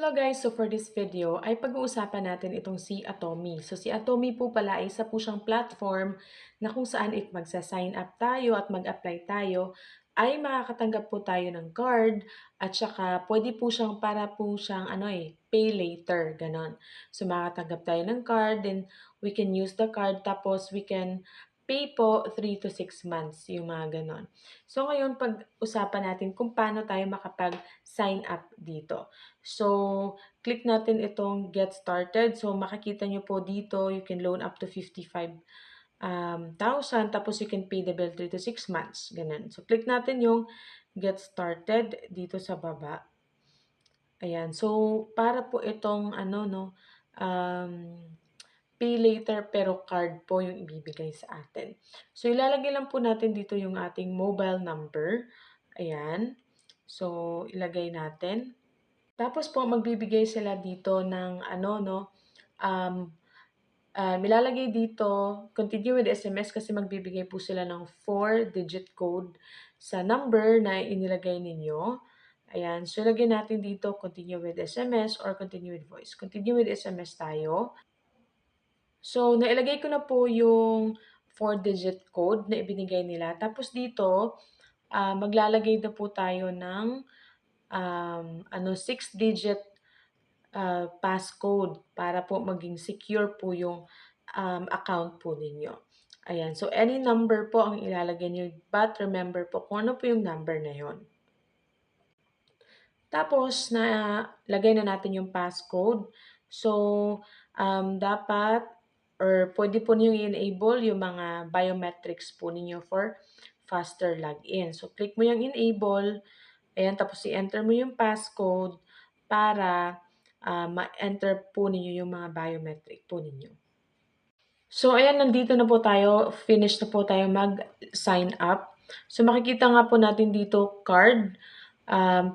Hello guys! So for this video ay pag-uusapan natin itong si Atomy. So si Atomy po pala ay isa po siyang platform na kung saan if magsa-sign up tayo at mag-apply tayo ay makakatanggap po tayo ng card at saka pwede po siyang para po siyang pay later, ganon. So makakatanggap tayo ng card, then we can use the card tapos we can pay po 3 to 6 months, yung mga ganon. So ngayon pag-usapan natin kung paano tayo makapag-sign up dito. So, click natin itong get started. So, makikita nyo po dito, you can loan up to 55,000 tapos you can pay the bill 3 to 6 months. Ganun. So, click natin yung get started dito sa baba. Ayan. So, para po itong pay later pero card po yung ibibigay sa atin. So, ilalagay lang po natin dito yung ating mobile number. Ayan. So, ilagay natin. Tapos po magbibigay sila dito ng ilalagay dito, continue with SMS kasi magbibigay po sila ng 4-digit code sa number na inilagay ninyo. Ayan, so ilagay natin dito, continue with SMS or continue with voice. Continue with SMS tayo. So, nailagay ko na po yung 4-digit code na ibinigay nila. Tapos dito, maglalagay na po tayo ng 6-digit passcode para po maging secure po yung account po ninyo. Ayan. So, any number po ang ilalagay nyo. But remember po kung ano po yung number na yon. Tapos, lagay na natin yung passcode. So, dapat or pwede po niyo i-enable yung mga biometrics po ninyo for faster login. So, click mo yung enable. Ayan, tapos i-enter mo yung passcode para ma-enter po ninyo yung mga biometric po ninyo. So, ayan, nandito na po tayo. Finish na po tayo mag-sign up. So, makikita nga po natin dito card,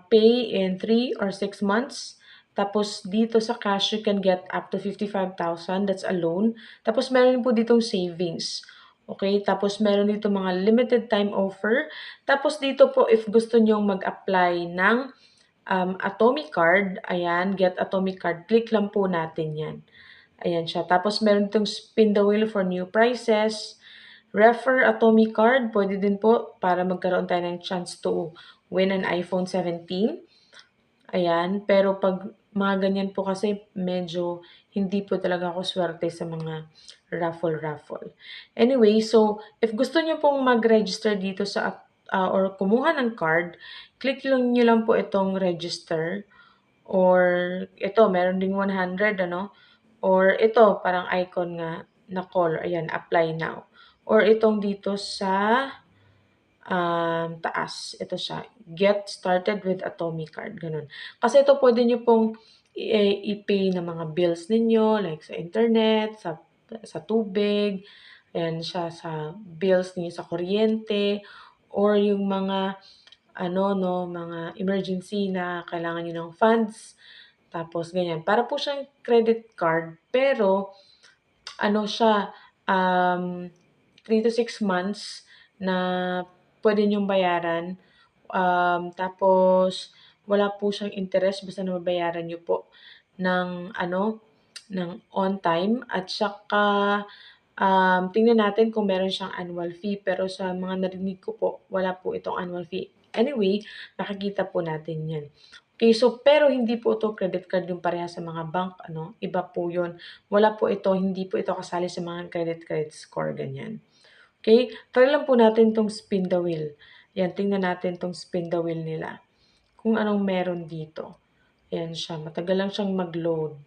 pay in 3 or 6 months. Tapos, dito sa cash, you can get up to 55,000. That's a loan. Tapos, meron po ditong savings. Okay? Tapos, meron dito mga limited time offer. Tapos, dito po, if gusto nyong mag-apply ng Atomy card, ayan, get Atomy card, click lang po natin yan. Ayan siya. Tapos, meron itong spin the wheel for new prizes. Refer Atomy card, pwede din po para magkaroon tayo ng chance to win an iPhone 17. Ayan. Pero pag mga ganyan po kasi medyo hindi po talaga ako swerte sa mga raffle. Anyway, so if gusto nyo pong mag-register dito sa or kumuha ng card, click lang nyo lang po itong register. Or ito, meron ding 100, Or ito, parang icon nga na color. Ayan, apply now. Or itong dito sa taas. Ito siya. Get started with Atomy card. Ganun. Kasi ito pwede nyo pong i-pay ng mga bills ninyo, like sa internet, sa tubig, ayan siya, sa bills ninyo sa kuryente, or yung mga mga emergency na kailangan nyo ng funds. Tapos, ganyan. Para po siyang credit card, pero, siya, 3 to 6 months na pwede nyong bayaran. Tapos, wala po siyang interest, basta na mabayaran nyo po ng, ng on time. At saka, tingnan natin kung meron siyang annual fee. Pero sa mga narinig ko po, wala po itong annual fee. Anyway, makikita po natin yan. Okay, so pero hindi po ito credit card yung pareha sa mga bank, iba po yun. Wala po ito, hindi po ito kasali sa mga credit score, ganyan. Okay, try lang po natin itong spin the wheel. Yan, tingnan natin itong spin the wheel nila. Kung anong meron dito. Ayan siya, matagal lang siyang mag-load.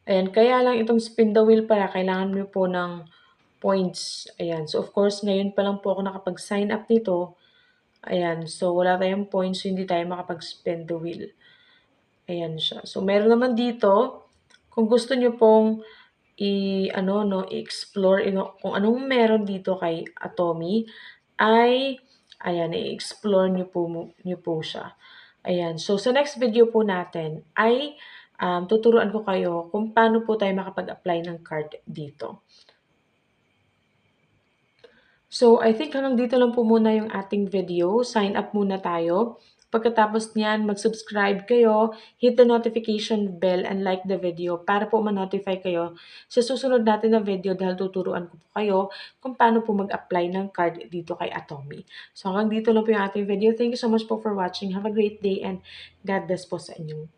Ayan, kaya lang itong spin the wheel para kailangan mo po ng points. Ayan, so of course, ngayon pa lang po ako nakapag-sign up nito. Ayan, so wala tayong points, so hindi tayo makapag-spin the wheel. Ayan siya. So meron naman dito, kung gusto nyo pong i-explore kung anong meron dito kay Atomy, ay, ayan, i-explore nyo po siya. Ayan, so sa next video po natin ay tuturuan ko kayo kung paano po tayo makapag-apply ng card dito. So, I think hanggang dito lang po muna yung ating video. Sign up muna tayo. Pagkatapos niyan, mag-subscribe kayo, hit the notification bell and like the video para po ma-notify kayo sa susunod natin na video dahil tuturuan ko po kayo kung paano po mag-apply ng card dito kay Atomy. So hanggang dito lang po yung ating video. Thank you so much po for watching. Have a great day and God bless po sa inyong